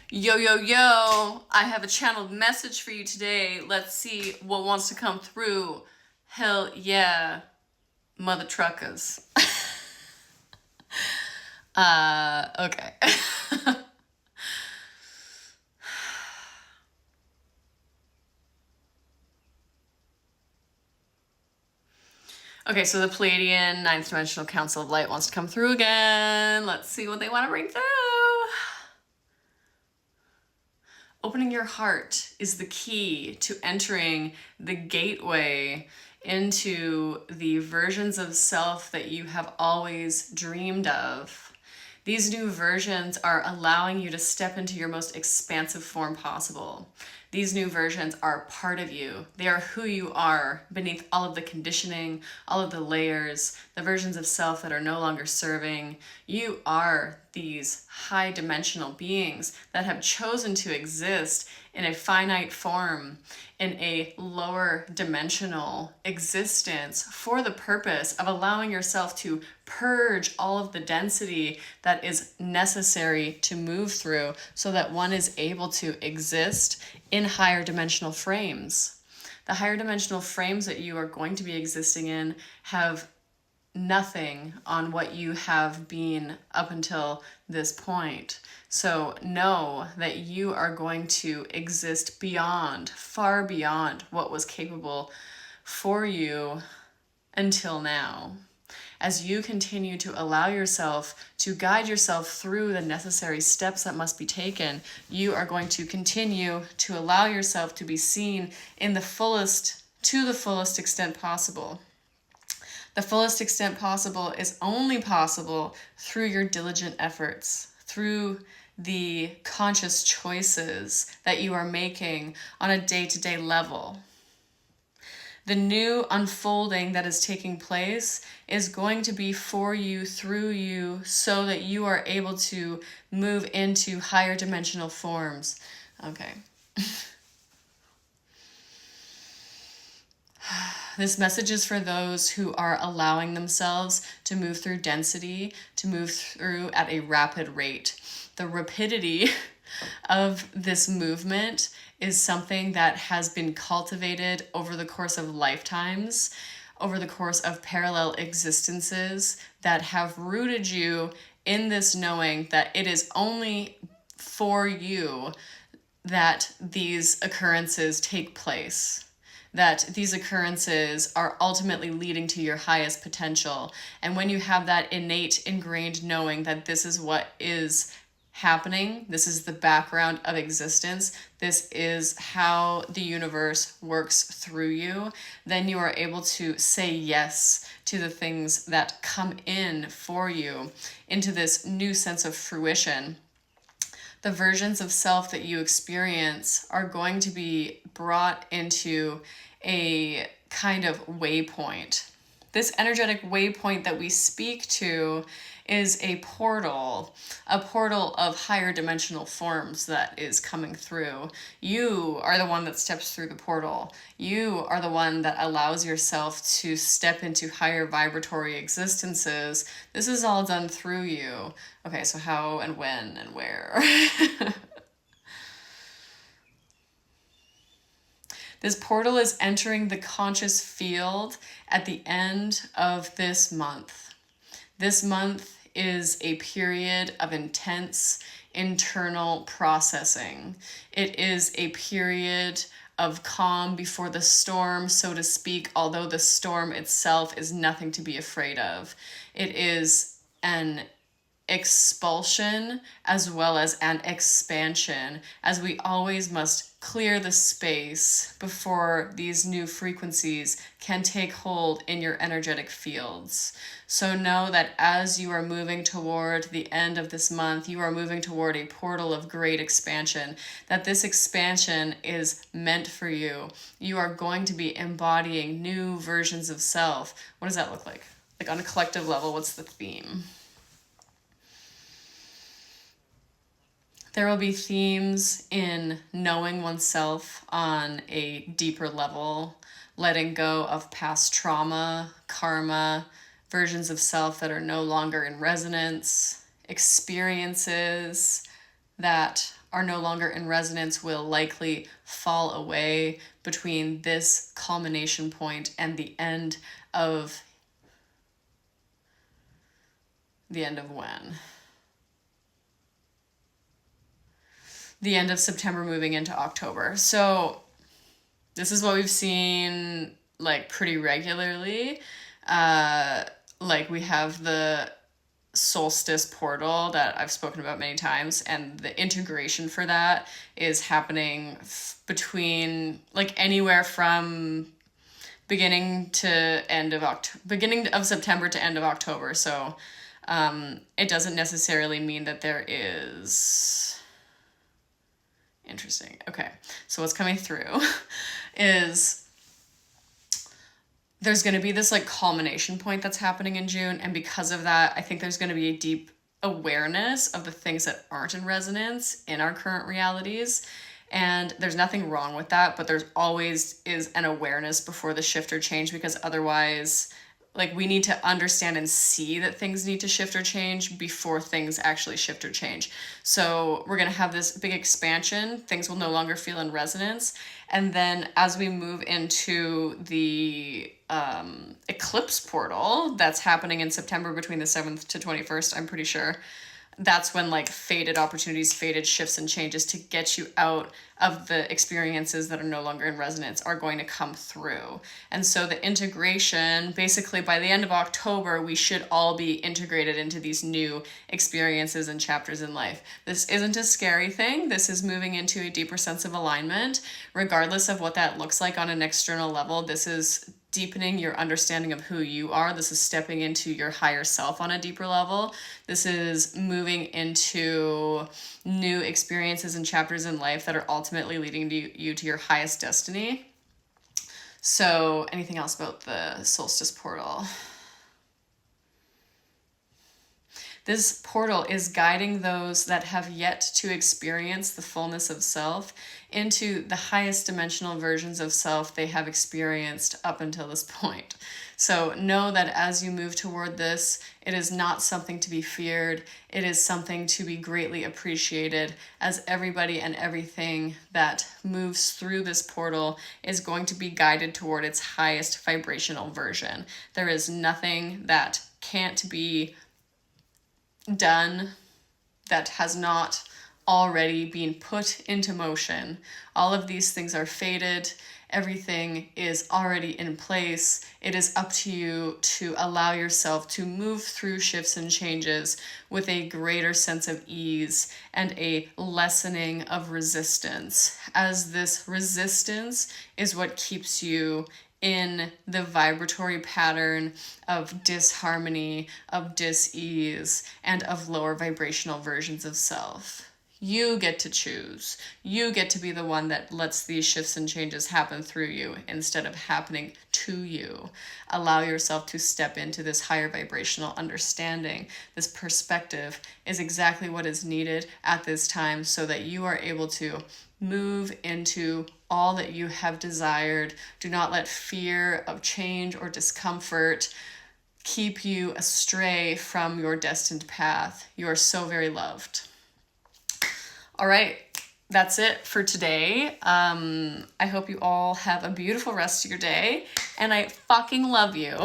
Yo, yo, yo, I have a channeled message for you today. Let's see what wants to come through. Hell yeah, mother truckers. Okay. Okay, so the Pleiadian Ninth Dimensional Council of Light wants to come through again. Let's see what they want to bring through. Opening your heart is the key to entering the gateway into the versions of self that you have always dreamed of. These new versions are allowing you to step into your most expansive form possible. These new versions are part of you. They are who you are beneath all of the conditioning, all of the layers, the versions of self that are no longer serving. You are these high dimensional beings that have chosen to exist in a finite form, in a lower dimensional existence for the purpose of allowing yourself to purge all of the density that is necessary to move through so that one is able to exist in higher dimensional frames. The higher dimensional frames that you are going to be existing in have nothing on what you have been up until this point. So know that you are going to exist beyond, far beyond what was capable for you until now. As you continue to allow yourself to guide yourself through the necessary steps that must be taken, you are going to continue to allow yourself to be seen in the fullest, to the fullest extent possible. The fullest extent possible is only possible through your diligent efforts, through the conscious choices that you are making on a day-to-day level. The new unfolding that is taking place is going to be for you, through you, so that you are able to move into higher dimensional forms. Okay. This message is for those who are allowing themselves to move through density, to move through at a rapid rate. The rapidity of this movement is something that has been cultivated over the course of lifetimes, over the course of parallel existences that have rooted you in this knowing that it is only for you that these occurrences take place, that these occurrences are ultimately leading to your highest potential. And when you have that innate, ingrained knowing that this is what is happening, this is the background of existence, this is how the universe works through you, then you are able to say yes to the things that come in for you into this new sense of fruition. The versions of self that you experience are going to be brought into a kind of waypoint. This energetic waypoint that we speak to is a portal of higher dimensional forms that is coming through. You are the one that steps through the portal. You are the one that allows yourself to step into higher vibratory existences. This is all done through you. Okay, so how and when and where? This portal is entering the conscious field at the end of this month. This month is a period of intense internal processing. It is a period of calm before the storm, so to speak, although the storm itself is nothing to be afraid of. It is an expulsion as well as an expansion, as we always must clear the space before these new frequencies can take hold in your energetic fields. So know that as you are moving toward the end of this month, you are moving toward a portal of great expansion, that this expansion is meant for you. You are going to be embodying new versions of self. What does that look like? Like on a collective level, what's the theme? There will be themes in knowing oneself on a deeper level, letting go of past trauma, karma, versions of self that are no longer in resonance, experiences that are no longer in resonance will likely fall away between this culmination point and the end of when? The end of September moving into October. So this is what we've seen like pretty regularly. Like we have the solstice portal that I've spoken about many times, and the integration for that is happening between like anywhere from beginning of September to end of October. So it doesn't necessarily mean that there is interesting. Okay, so what's coming through is there's going to be this like culmination point that's happening in June. And because of that, I think there's going to be a deep awareness of the things that aren't in resonance in our current realities. And there's nothing wrong with that, but there's always is an awareness before the shift or change, because otherwise, like, we need to understand and see that things need to shift or change before things actually shift or change. So we're going to have this big expansion. Things will no longer feel in resonance. And then as we move into the eclipse portal that's happening in September between the 7th to 21st, I'm pretty sure, that's when like faded opportunities, faded shifts and changes to get you out of the experiences that are no longer in resonance are going to come through. And so the integration, basically by the end of October, we should all be integrated into these new experiences and chapters in life. This isn't a scary thing. This is moving into a deeper sense of alignment, regardless of what that looks like on an external level. This is deepening your understanding of who you are. This is stepping into your higher self on a deeper level. This is moving into new experiences and chapters in life that are ultimately leading you to your highest destiny. So, anything else about the solstice portal? This portal is guiding those that have yet to experience the fullness of self into the highest dimensional versions of self they have experienced up until this point. So know that as you move toward this, it is not something to be feared. It is something to be greatly appreciated, as everybody and everything that moves through this portal is going to be guided toward its highest vibrational version. There is nothing that can't be done that has not already been put into motion. All of these things are fated. Everything is already in place. It is up to you to allow yourself to move through shifts and changes with a greater sense of ease and a lessening of resistance, as this resistance is what keeps you in the vibratory pattern of disharmony, of dis-ease, and of lower vibrational versions of self. You get to choose. You get to be the one that lets these shifts and changes happen through you instead of happening to you. Allow yourself to step into this higher vibrational understanding. This perspective is exactly what is needed at this time so that you are able to move into all that you have desired. Do not let fear of change or discomfort keep you astray from your destined path. You are so very loved. All right, that's it for today. I hope you all have a beautiful rest of your day, and I fucking love you.